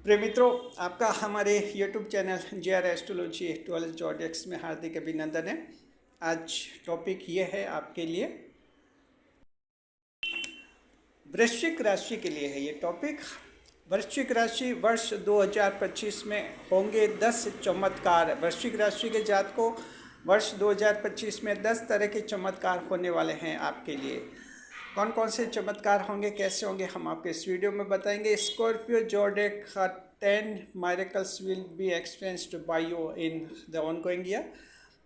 प्रिय मित्रों, आपका हमारे YouTube channel J are astrology 12.x में हार्दिक अभिनंदन है। आज टॉपिक ये है आपके लिए, वृश्चिक राशि के लिए है ये टॉपिक। वृश्चिक राशि वर्ष 2025 में होंगे 10 चमत्कार। वृश्चिक राशि के जातकों वर्ष 2025 में 10 तरह के चमत्कार होने वाले हैं आपके लिए। कौन कौन से चमत्कार होंगे, कैसे होंगे, हम आपके इस वीडियो में बताएंगे। Scorpio zodiac 10 miracles will be experienced by you in the ongoing year।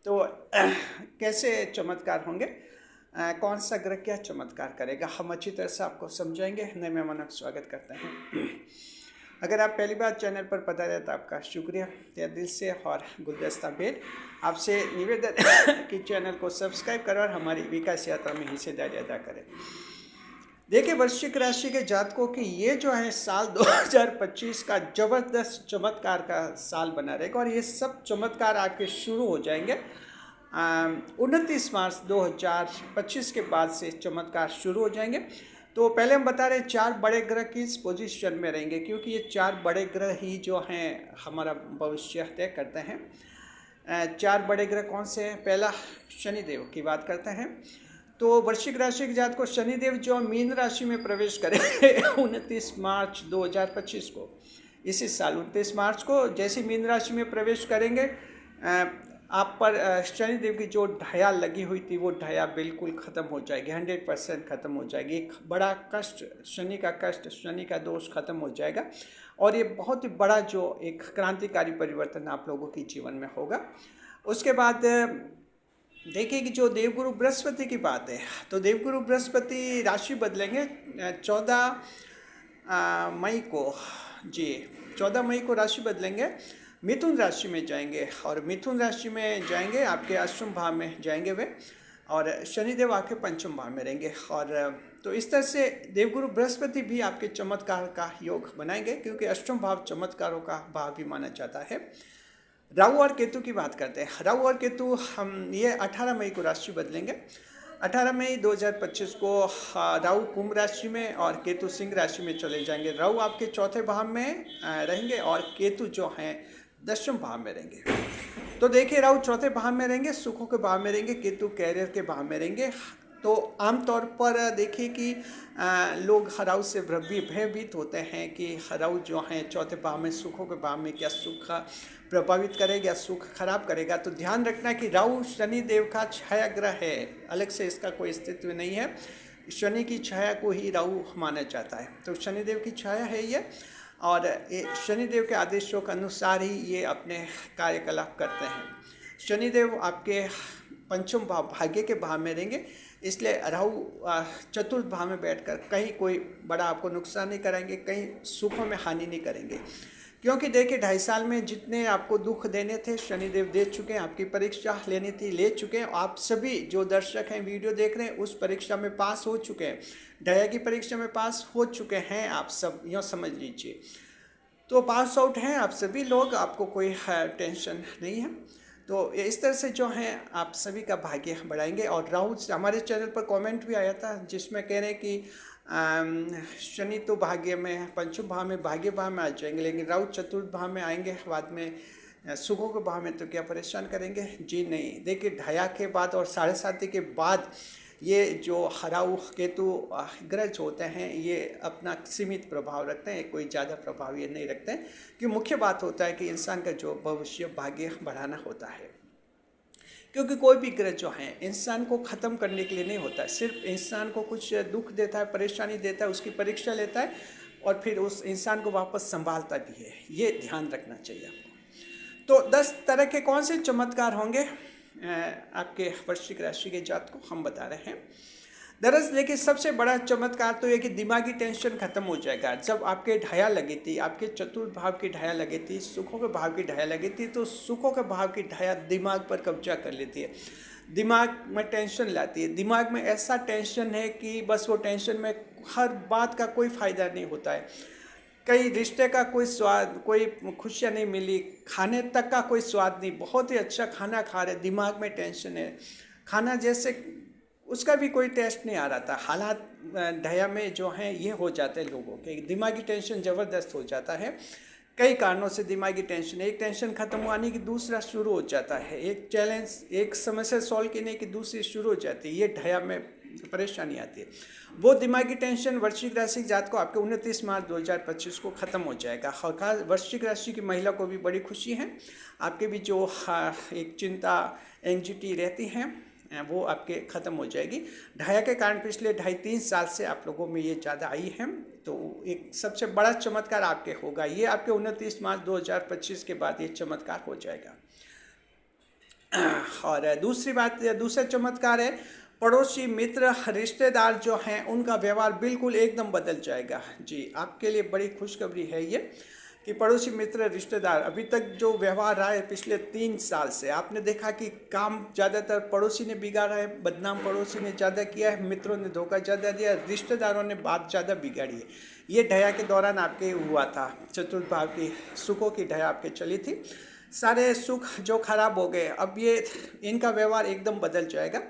तो कैसे चमत्कार होंगे, कौन सा ग्रह क्या चमत्कार करेगा, हम अच्छी तरह से आपको समझाएंगे। नए मेहमानों का स्वागत करते हैं। अगर आप पहली बार चैनल पर पधारे तो आपका शुक्रिया तहे दिल से और गुलदस्ता भेंट। आपसे निवेदन कि चैनल को सब्सक्राइब करें और हमारी विकास यात्रा में हिस्सेदारी अदा करें। देखिए, वृश्चिक राशि के जातकों की ये जो है साल 2025 का जबरदस्त चमत्कार का साल बना रहेगा और ये सब चमत्कार आपके शुरू हो जाएंगे 29 मार्च 2025 के बाद से चमत्कार शुरू हो जाएंगे। तो पहले हम बता रहे हैं 4 बड़े ग्रह किस पोजीशन में रहेंगे, क्योंकि ये 4 बड़े ग्रह ही जो हैं हमारा भविष्य तय करते हैं। 4 बड़े ग्रह कौन से हैं? पहला शनिदेव की बात करते हैं। तो वृश्चिक राशि के जात को शनिदेव जो मीन राशि में प्रवेश करेंगे 29 मार्च 2025 को, इसी साल 29 मार्च को जैसे मीन राशि में प्रवेश करेंगे आप पर शनिदेव की जो ढाया लगी हुई थी वो ढाया बिल्कुल ख़त्म हो जाएगी, 100% ख़त्म हो जाएगी। एक बड़ा कष्ट, शनि का कष्ट, शनि का दोष ख़त्म हो जाएगा और ये बहुत ही बड़ा जो एक क्रांतिकारी परिवर्तन आप लोगों के जीवन में होगा। उसके बाद देखिए कि जो देवगुरु बृहस्पति की बात है, तो देवगुरु बृहस्पति राशि बदलेंगे 14 मई को। जी, 14 मई को राशि बदलेंगे, मिथुन राशि में जाएंगे और मिथुन राशि में जाएंगे आपके अष्टम भाव में जाएंगे वे, और शनिदेव आपके पंचम भाव में रहेंगे। और तो इस तरह से देवगुरु बृहस्पति भी आपके चमत्कार का योग बनाएंगे, क्योंकि अष्टम भाव चमत्कारों का भाव भी माना जाता है। राहु और केतु की बात करते हैं। राहु और केतु हम ये 18 मई को राशि बदलेंगे। 18 मई 2025 को राहु कुंभ राशि में और केतु सिंह राशि में चले जाएंगे। राहु आपके चौथे भाव में रहेंगे और केतु जो हैं दशम भाव में रहेंगे। तो देखिए, राहु चौथे भाव में रहेंगे, सुखों के भाव में रहेंगे, केतु कैरियर के भाव में रहेंगे। तो आमतौर पर देखिए कि लोग राहु से भयभीत होते हैं कि राहु जो हैं चौथे भाव में, सुखों के भाव में, क्या सुख प्रभावित करेगा, सुख खराब करेगा। तो ध्यान रखना कि राहु शनि देव का छाया ग्रह है, अलग से इसका कोई अस्तित्व नहीं है। शनि की छाया को ही राहु माना जाता है, तो शनिदेव की छाया है ये, और ये शनिदेव के आदेशों के अनुसार ही ये अपने कार्यकलाप करते हैं। शनिदेव आपके पंचम भाव, भाग्य के भाव में रहेंगे, इसलिए राहु चतुर्थ भाव में बैठकर कहीं कोई बड़ा आपको नुकसान नहीं कराएंगे, कहीं सुखों में हानि नहीं करेंगे। क्योंकि देखिए 2.5 साल में जितने आपको दुख देने थे शनिदेव दे चुके हैं, आपकी परीक्षा लेनी थी ले चुके हैं। आप सभी जो दर्शक हैं, वीडियो देख रहे हैं, उस परीक्षा में पास हो चुके हैं, ढाया की परीक्षा में पास हो चुके हैं आप सब, यूँ समझ लीजिए। तो पास आउट हैं आप सभी लोग, आपको कोई टेंशन नहीं है। तो इस तरह से जो हैं आप सभी का भाग्य बढ़ाएंगे। और राहु, हमारे चैनल पर कमेंट भी आया था जिसमें कह रहे हैं कि शनि तो भाग्य में, पंचम भाव में, भाग्य भाव में आ जाएंगे, लेकिन राहु चतुर्थ भाव में आएंगे बाद में, सुखों के भाव में, तो क्या परेशान करेंगे? जी नहीं। देखिए, ढाया के बाद और 7.5 के बाद ये जो राहु केतु ग्रह होते हैं ये अपना सीमित प्रभाव रखते हैं, कोई ज़्यादा प्रभाव ये नहीं रखते हैं। कि मुख्य बात होता है कि इंसान का जो भविष्य भाग्य बढ़ाना होता है, क्योंकि कोई भी ग्रह जो है इंसान को ख़त्म करने के लिए नहीं होता है, सिर्फ इंसान को कुछ दुख देता है, परेशानी देता है, उसकी परीक्षा लेता है और फिर उस इंसान को वापस संभालता भी है। ये ध्यान रखना चाहिए आपको। तो 10 तरह के कौन से चमत्कार होंगे आपके वृश्चिक राशि के जात को हम बता रहे हैं। दरअसल देखिए, सबसे बड़ा चमत्कार तो ये कि दिमागी टेंशन खत्म हो जाएगा। जब आपके ढाया लगी थी, आपके चतुर्थ भाव की ढाया लगी थी, सुखों के भाव की ढाया लगी थी, तो सुखों के भाव की ढाया दिमाग पर कब्जा कर लेती है, दिमाग में टेंशन लाती है। दिमाग में ऐसा टेंशन है कि बस वो टेंशन में हर बात का कोई फ़ायदा नहीं होता है, कई रिश्ते का कोई स्वाद, कोई खुशियाँ नहीं मिली, खाने तक का कोई स्वाद नहीं, बहुत ही अच्छा खाना खा रहे, दिमाग में टेंशन है, खाना जैसे उसका भी कोई टेस्ट नहीं आ रहा था। हालात ढाया में जो हैं ये हो जाते हैं, लोगों के दिमागी टेंशन ज़बरदस्त हो जाता है। कई कारणों से दिमागी टेंशन, एक टेंशन खत्म होने की दूसरा शुरू हो जाता है, एक चैलेंज, एक समस्या सॉल्व करने की दूसरी शुरू हो जाती है, ये ढया में परेशानी आती है। वो दिमागी टेंशन वृश्चिक राशि जात को आपके 29 मार्च 2025 को ख़त्म हो जाएगा। और खास वृश्चिक राशि की महिला को भी बड़ी खुशी है, आपके भी जो एक चिंता एंग्जाइटी रहती हैं वो आपके ख़त्म हो जाएगी। ढाया के कारण पिछले 2.5-3 साल से आप लोगों में ये ज़्यादा आई है, तो एक सबसे बड़ा चमत्कार आपके होगा, ये आपके 29 मार्च 2025 के बाद ये चमत्कार हो जाएगा। और दूसरा चमत्कार है, पड़ोसी मित्र रिश्तेदार जो हैं उनका व्यवहार बिल्कुल एकदम बदल जाएगा। जी, आपके लिए बड़ी खुशखबरी है ये कि पड़ोसी मित्र रिश्तेदार अभी तक जो व्यवहार रहा है पिछले 3 साल से, आपने देखा कि काम ज़्यादातर पड़ोसी ने बिगाड़ा है, बदनाम पड़ोसी ने ज़्यादा किया है, मित्रों ने धोखा ज़्यादा दिया, रिश्तेदारों ने बात ज़्यादा बिगाड़ी है। ये ढया के दौरान आपके हुआ था, चतुर्थ भाव की सुखों की ढया आपके चली थी, सारे सुख जो खराब हो गए अब ये इनका व्यवहार एकदम बदल जाएगा।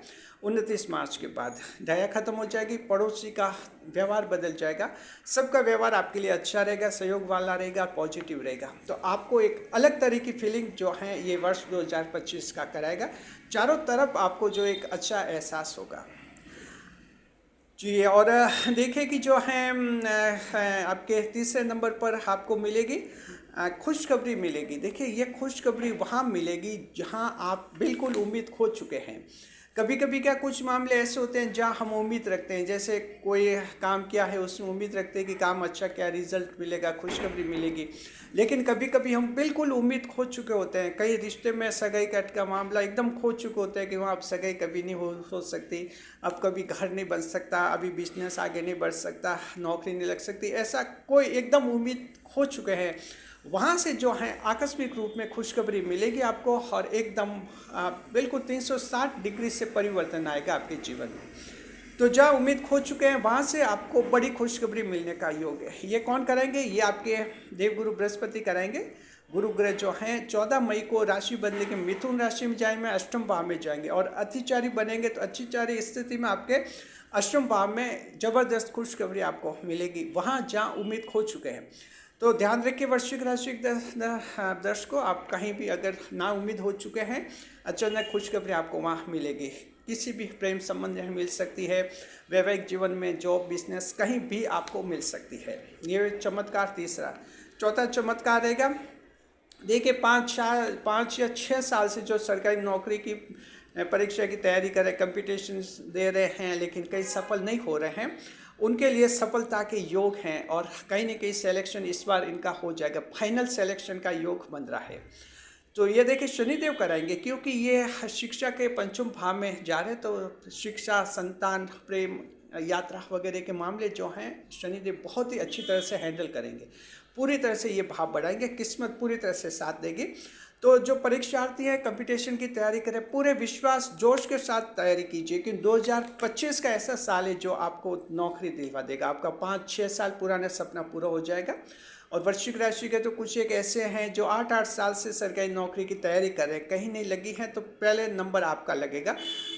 29 मार्च के बाद ढाया खत्म हो जाएगी, पड़ोसी का व्यवहार बदल जाएगा, सबका व्यवहार आपके लिए अच्छा रहेगा, सहयोग वाला रहेगा, पॉजिटिव रहेगा। तो आपको एक अलग तरह की फीलिंग जो है ये वर्ष 2025 का कराएगा, चारों तरफ आपको जो एक अच्छा एहसास होगा। जी, और देखिए कि जो है आपके तीसरे नंबर पर आपको मिलेगी खुशखबरी मिलेगी। देखिए, ये खुशखबरी वहाँ मिलेगी जहाँ आप बिल्कुल उम्मीद खो चुके हैं। कभी कभी क्या कुछ मामले ऐसे होते हैं जहाँ हम उम्मीद रखते हैं, जैसे कोई काम किया है उसमें उम्मीद रखते हैं कि काम अच्छा क्या रिजल्ट मिलेगा, खुशखबरी मिलेगी, लेकिन कभी कभी हम बिल्कुल उम्मीद खो चुके होते हैं। कई रिश्ते में सगाई का अटका मामला एकदम खो चुके होते हैं कि वहाँ अब सगाई कभी नहीं हो सकती, अब कभी घर नहीं बन सकता, अभी बिजनेस आगे नहीं बढ़ सकता, नौकरी नहीं लग सकती, ऐसा कोई एकदम उम्मीद खो चुके हैं। वहाँ से जो है आकस्मिक रूप में खुशखबरी मिलेगी आपको, और एकदम बिल्कुल 360 डिग्री से परिवर्तन आएगा आपके जीवन में। तो जहाँ उम्मीद खो चुके हैं वहाँ से आपको बड़ी खुशखबरी मिलने का योग है। ये कौन कराएंगे? ये आपके देवगुरु बृहस्पति कराएंगे। गुरु ग्रह जो हैं 14 मई को राशि बदलने के मिथुन राशि में जाएंगे, अष्टम भाव में जाएंगे, और अतिचारी बनेंगे। तो अतिचारी स्थिति में आपके अष्टम भाव में जबरदस्त खुशखबरी आपको मिलेगी, वहाँ जहाँ उम्मीद खो चुके हैं। तो ध्यान रखिए वृश्चिक राशि दर्शकों, आप कहीं भी अगर ना उम्मीद हो चुके हैं, अचानक खुशखबरी आपको वहाँ मिलेगी। किसी भी प्रेम संबंध में मिल सकती है, वैवाहिक जीवन में, जॉब, बिजनेस, कहीं भी आपको मिल सकती है। ये चमत्कार तीसरा। चौथा चमत्कार रहेगा, देखिए 5 या 6 साल से जो सरकारी नौकरी की परीक्षा की तैयारी कर रहे, कंपटीशन दे रहे हैं लेकिन कहीं सफल नहीं हो रहे हैं, उनके लिए सफलता के योग हैं, और कहीं ना कहीं सिलेक्शन इस बार इनका हो जाएगा, फाइनल सिलेक्शन का योग बन रहा है। तो ये देखिए शनिदेव कराएंगे, क्योंकि ये शिक्षा के पंचम भाव में जा रहे, तो शिक्षा, संतान, प्रेम, यात्रा वगैरह के मामले जो हैं शनिदेव बहुत ही अच्छी तरह से हैंडल करेंगे, पूरी तरह से ये भाव बढ़ाएंगे, किस्मत पूरी तरह से साथ देगी। तो जो परीक्षार्थी है कंपटीशन की तैयारी करें, पूरे विश्वास जोश के साथ तैयारी कीजिए, कि 2025 का ऐसा साल है जो आपको नौकरी दिलवा देगा, आपका 5-6 साल पुराना सपना पूरा हो जाएगा। और वृश्चिक राशि के तो कुछ एक ऐसे हैं जो 8-8 साल से सरकारी नौकरी की तैयारी कर रहे हैं, कहीं नहीं लगी है, तो पहले नंबर आपका लगेगा।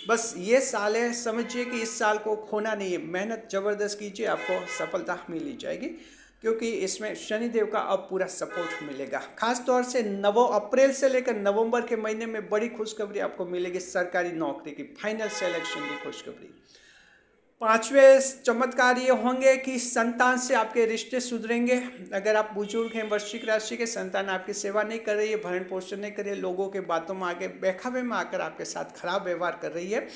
बस ये साल है, समझिए कि इस साल को खोना नहीं है, मेहनत ज़बरदस्त कीजिए, आपको सफलता मिल ही जाएगी, क्योंकि इसमें शनिदेव का अब पूरा सपोर्ट मिलेगा। खास तौर से 9 अप्रैल से लेकर नवंबर के महीने में बड़ी खुशखबरी आपको मिलेगी, सरकारी नौकरी की फाइनल सिलेक्शन की खुशखबरी। 5वें चमत्कार ये होंगे कि संतान से आपके रिश्ते सुधरेंगे। अगर आप बुजुर्ग हैं वृश्चिक राशि के, संतान आपकी सेवा नहीं कर रही है, भरण पोषण नहीं कर रही है, लोगों के बातों में आगे बहकावे में आकर आपके साथ खराब व्यवहार कर रही है,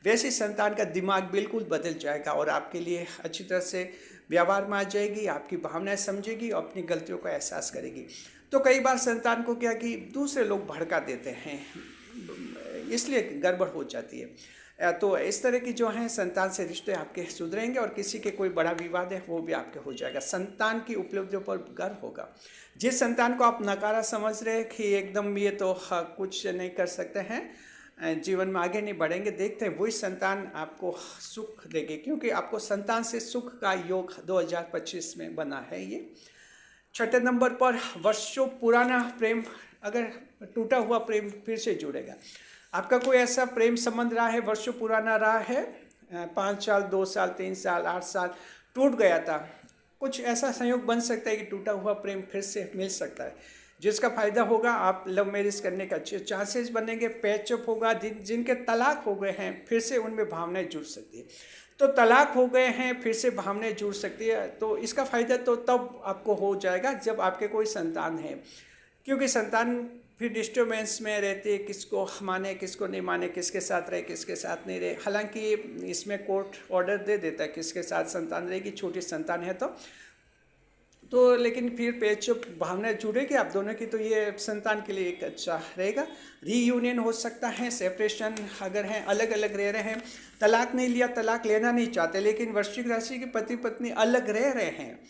वैसी संतान का दिमाग बिल्कुल बदल जाएगा और आपके लिए अच्छी तरह से व्यवहार में आ जाएगी, आपकी भावनाएं समझेगी और अपनी गलतियों का एहसास करेगी। तो कई बार संतान को क्या कि दूसरे लोग भड़का देते हैं, इसलिए गड़बड़ हो जाती है। तो इस तरह की जो है संतान से रिश्ते आपके सुधरेंगे, और किसी के कोई बड़ा विवाद है वो भी आपके हो जाएगा। संतान की उपलब्धियों पर गर्व होगा। जिस संतान को आप नकारा समझ रहे हैं कि एकदम ये तो कुछ नहीं कर सकते हैं, जीवन में आगे नहीं बढ़ेंगे, देखते हैं वही संतान आपको सुख देगी, क्योंकि आपको संतान से सुख का योग 2025 में बना है। ये 6ठे नंबर पर वर्षों पुराना प्रेम, अगर टूटा हुआ प्रेम फिर से जुड़ेगा। आपका कोई ऐसा प्रेम संबंध रहा है, वर्षों पुराना रहा है, 5 साल, 2 साल, 3 साल, 8 साल टूट गया था, कुछ ऐसा संयोग बन सकता है कि टूटा हुआ प्रेम फिर से मिल सकता है, जिसका फ़ायदा होगा। आप लव मैरिज करने का अच्छे चांसेस बनेंगे। पैचअप होगा। जिनके तलाक हो गए हैं फिर से उनमें भावनाएं जुड़ सकती है। तो तलाक हो गए हैं फिर से भावनाएं जुड़ सकती है, तो इसका फ़ायदा तो तब आपको हो जाएगा जब आपके कोई संतान है, क्योंकि संतान फिर डिस्टर्बेंस में रहती है, किसको माने किसको नहीं माने, किसके साथ रहे किसके साथ नहीं रहे। हालांकि इसमें कोर्ट ऑर्डर दे देता है किसके साथ संतान रहेगी, छोटी संतान है तो लेकिन फिर पेचअप भावना जुड़ेगी आप दोनों की, तो ये संतान के लिए एक अच्छा रहेगा। रीयूनियन हो सकता है। सेपरेशन अगर हैं, अलग अलग रह रहे हैं, तलाक नहीं लिया, तलाक लेना नहीं चाहते, लेकिन वृश्चिक राशि के पति पत्नी अलग रह रहे हैं,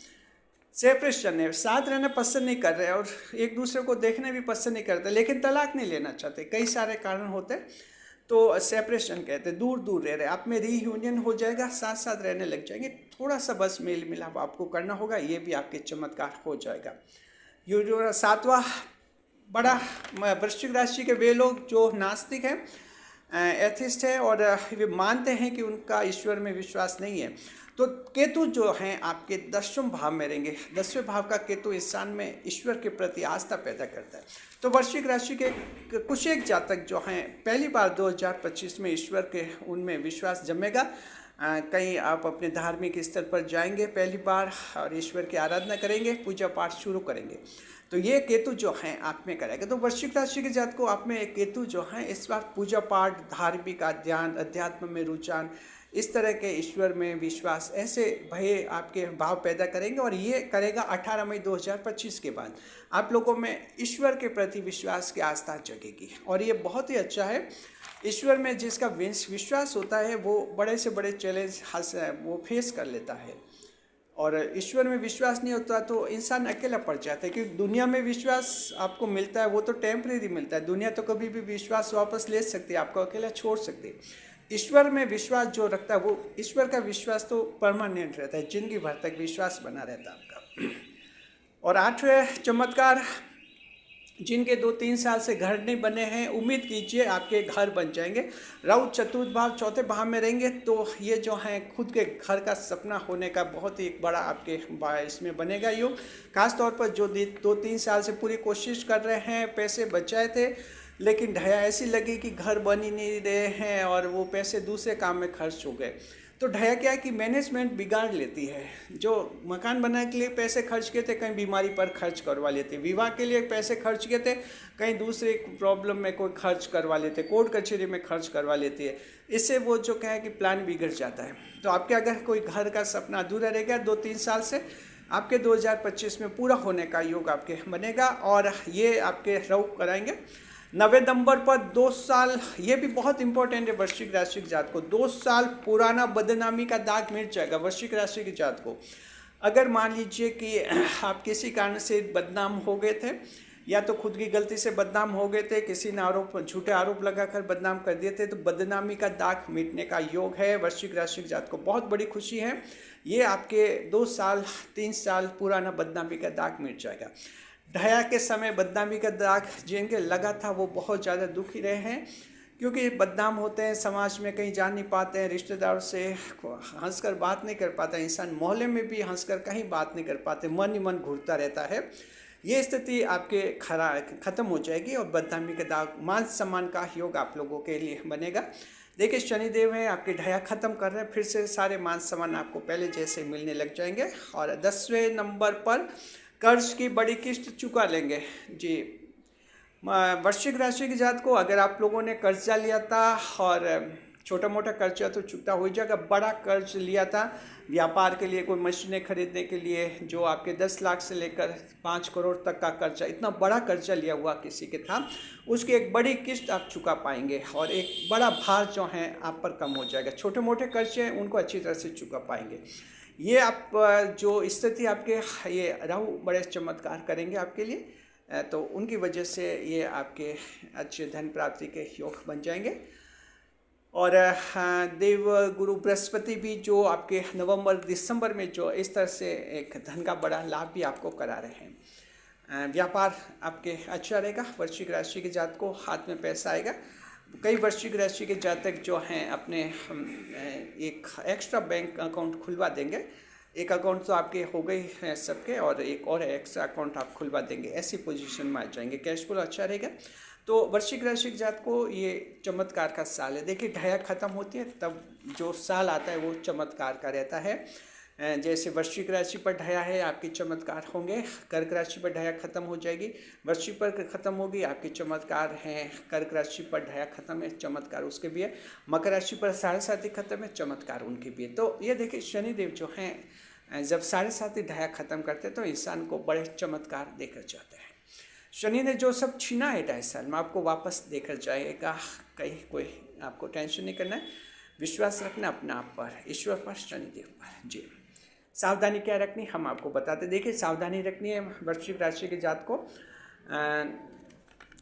सेपरेशन है, साथ रहना पसंद नहीं कर रहे और एक दूसरे को देखने भी पसंद नहीं करते, लेकिन तलाक नहीं लेना चाहते, कई सारे कारण होते हैं, तो सेपरेशन कहते हैं, दूर दूर रह रहे। आप में रीयूनियन हो जाएगा, साथ साथ रहने लग जाएंगे। थोड़ा सा बस मेल मिलाप आपको करना होगा, ये भी आपके चमत्कार हो जाएगा। ये जो सातवां बड़ा वृश्चिक राशि के वे लोग जो नास्तिक हैं, एथिस्ट है और वे मानते हैं कि उनका ईश्वर में विश्वास नहीं है, तो केतु जो हैं आपके 10वें भाव में रहेंगे। 10वें भाव का केतु इंसान में ईश्वर के प्रति आस्था पैदा करता है। तो वृश्चिक राशि के कुछ एक जातक जो हैं पहली बार 2025 में ईश्वर के उनमें विश्वास जमेगा। कहीं आप अपने धार्मिक स्तर पर जाएंगे पहली बार और ईश्वर की आराधना करेंगे, पूजा पाठ शुरू करेंगे, तो ये केतु जो हैं आप में करेगा। तो वृश्चिक राशि के जातक को आप में एक केतु जो हैं इस बार पूजा पाठ, धार्मिक ध्यान, अध्यात्म में रुझान, इस तरह के ईश्वर में विश्वास, ऐसे भय आपके भाव पैदा करेंगे और ये करेगा 18 मई 2025 के बाद। आप लोगों में ईश्वर के प्रति विश्वास की आस्था जगेगी और ये बहुत ही अच्छा है। ईश्वर में जिसका विश्वास होता है वो बड़े से बड़े चैलेंज वो फेस कर लेता है, और ईश्वर में विश्वास नहीं होता तो इंसान अकेला पड़ जाता है, क्योंकि दुनिया में विश्वास आपको मिलता है वो तो टेम्परेरी मिलता है। दुनिया तो कभी भी विश्वास वापस ले सकती है, आपको अकेला छोड़ सकती है। ईश्वर में विश्वास जो रखता है वो ईश्वर का विश्वास तो परमानेंट रहता है, जिंदगी भर तक विश्वास बना रहता है आपका। और 8वें चमत्कार, जिनके 2-3 साल से घर नहीं बने हैं, उम्मीद कीजिए आपके घर बन जाएंगे। राहु चतुर्थ भाव 4थे भाव में रहेंगे, तो ये जो हैं खुद के घर का सपना होने का बहुत ही एक बड़ा आपके इसमें बनेगा योग। खास तौर पर जो 2-3 साल से पूरी कोशिश कर रहे हैं, पैसे बचाए थे लेकिन ढया ऐसी लगी कि घर बन ही नहीं रहे हैं और वो पैसे दूसरे काम में खर्च हो गए। तो ढया क्या है कि मैनेजमेंट बिगाड़ लेती है। जो मकान बनाने के लिए पैसे खर्च किए थे कहीं बीमारी पर खर्च करवा लेते, विवाह के लिए पैसे खर्च किए थे कहीं दूसरे प्रॉब्लम में कोई खर्च करवा लेते, कोर्ट कचहरी में खर्च करवा लेती है। इससे वो जो क्या है कि प्लान बिगड़ जाता है। तो आपके अगर कोई घर का सपना अधूरा रह गया 2-3 साल से, आपके 2025 में पूरा होने का योग आपके बनेगा और ये आपके राहु कराएंगे। 90 नंबर पर 2 साल, ये भी बहुत इंपॉर्टेंट है वृश्चिक राशि के जात को। 2 साल पुराना बदनामी का दाग मिट जाएगा वृश्चिक राशि के जात को। अगर मान लीजिए कि आप किसी कारण से बदनाम हो गए थे, या तो खुद की गलती से बदनाम हो गए थे, किसी ने झूठे आरोप लगाकर बदनाम कर दिए थे, तो बदनामी का दाग मिटने का योग है वृश्चिक राशि के जात को। बहुत बड़ी खुशी है, ये आपके 2 साल 3 साल पुराना बदनामी का दाग मिट जाएगा। ढया के समय बदनामी का दाग जिनके लगा था वो बहुत ज़्यादा दुखी रहे हैं, क्योंकि बदनाम होते हैं, समाज में कहीं जा नहीं पाते हैं, रिश्तेदारों से हंसकर बात नहीं कर पाता इंसान, मोहल्ले में भी हंसकर कहीं बात नहीं कर पाते, मन ही मन घूरता रहता है। ये स्थिति आपके ख़त्म हो जाएगी और बदनामी का दाग, मान सम्मान का योग आप लोगों के लिए बनेगा। देखिए शनिदेव हैं आपके ढया ख़त्म कर रहे हैं, फिर से सारे मान सम्मान आपको पहले जैसे मिलने लग जाएंगे। और 10वें नंबर पर कर्ज की बड़ी किस्त चुका लेंगे जी। वृश्चिक राशि की जात को अगर आप लोगों ने कर्जा लिया था और छोटा मोटा कर्जा तो चुकता हो जाएगा, बड़ा कर्ज लिया था व्यापार के लिए, कोई मशीनें खरीदने के लिए, जो आपके 10 लाख से लेकर 5 करोड़ तक का कर्जा, इतना बड़ा कर्जा लिया हुआ किसी के था, उसकी एक बड़ी किस्त आप चुका पाएंगे और एक बड़ा भार जो है आप पर कम हो जाएगा। छोटे मोटे कर्जे हैं उनको अच्छी तरह से चुका पाएंगे। ये आप जो स्थिति आपके, ये राहु बड़े चमत्कार करेंगे आपके लिए, तो उनकी वजह से ये आपके अच्छे धन प्राप्ति के योग बन जाएंगे। और देव गुरु बृहस्पति भी जो आपके नवंबर दिसंबर में जो इस तरह से एक धन का बड़ा लाभ भी आपको करा रहे हैं। व्यापार आपके अच्छा रहेगा, वृश्चिक राशि के जातक को हाथ में पैसा आएगा। कई वृश्चिक राशि के जातक जो हैं अपने एक एक्स्ट्रा बैंक अकाउंट खुलवा देंगे, एक अकाउंट तो आपके हो गए हैं सबके, और एक और एक्स्ट्रा अकाउंट आप खुलवा देंगे, ऐसी पोजीशन में आ जाएंगे, कैश फ्लो अच्छा रहेगा। तो वृश्चिक राशि के जात को ये चमत्कार का साल है। देखिए ढाया खत्म होती है तब जो साल आता है वो चमत्कार का रहता है। जैसे वृश्चिक राशि पर ढाया है आपके चमत्कार होंगे, कर्क राशि पर ढाया खत्म हो जाएगी, वृश्चिक पर खत्म होगी आपके चमत्कार हैं, कर्क राशि पर ढाया खत्म है, चमत्कार उसके भी है, मकर राशि पर 7.5 खत्म है, चमत्कार उनके भी है। तो ये देखिए शनिदेव जो हैं जब 7.5 ढाया खत्म करते हैं तो इंसान को बड़े चमत्कार देकर जाते हैं। शनि ने जो सब छीना है 2.5 साल में आपको वापस देकर जाएगा। कहीं कोई आपको टेंशन नहीं करना है, विश्वास रखना अपने आप पर, ईश्वर पर, शनिदेव पर। जी सावधानी क्या रखनी हम आपको बताते। देखिए सावधानी रखनी है वृश्चिक राशि के जात को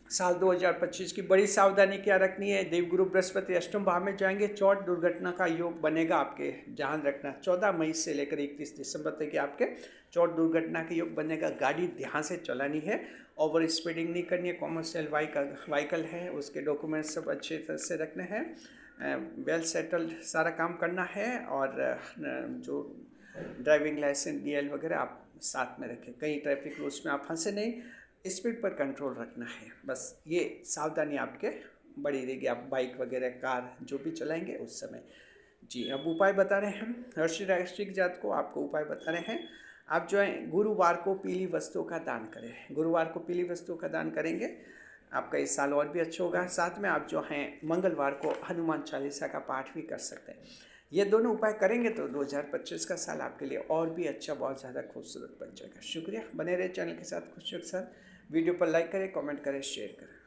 साल 2025 की बड़ी सावधानी क्या रखनी है। देवगुरु बृहस्पति अष्टम भाव में जाएंगे, चोट दुर्घटना का योग बनेगा आपके, ध्यान रखना 14 मई से लेकर 31 दिसंबर तक आपके चोट दुर्घटना का योग बनेगा। गाड़ी ध्यान से चलानी है, ओवर स्पीडिंग नहीं करनी है, कॉमर्शियल व्हीकल है उसके डॉक्यूमेंट्स सब अच्छे तरह से रखने हैं, वेल सेटल्ड सारा काम करना है, और जो ड्राइविंग लाइसेंस DL वगैरह आप साथ में रखें, कहीं ट्रैफिक रूल्स में आप फंसे नहीं, स्पीड पर कंट्रोल रखना है। बस ये सावधानी आपके बड़ी रहेगी, आप बाइक वगैरह कार जो भी चलाएंगे उस समय। जी अब उपाय बता रहे हैं हम वृश्चिक राशि की जात को, आपको उपाय बता रहे हैं। आप जो है गुरुवार को पीली वस्तुओं का दान करें, गुरुवार को पीली वस्तुओं का दान करेंगे आपका इस साल और भी अच्छा होगा। साथ में आप जो हैं मंगलवार को हनुमान चालीसा का पाठ भी कर सकते हैं। ये दोनों उपाय करेंगे तो 2025 का साल आपके लिए और भी अच्छा, बहुत ज़्यादा खूबसूरत बन जाएगा। शुक्रिया, बने रहे चैनल के साथ, खुशियों के साथ। वीडियो पर लाइक करें, कमेंट करें, शेयर करें।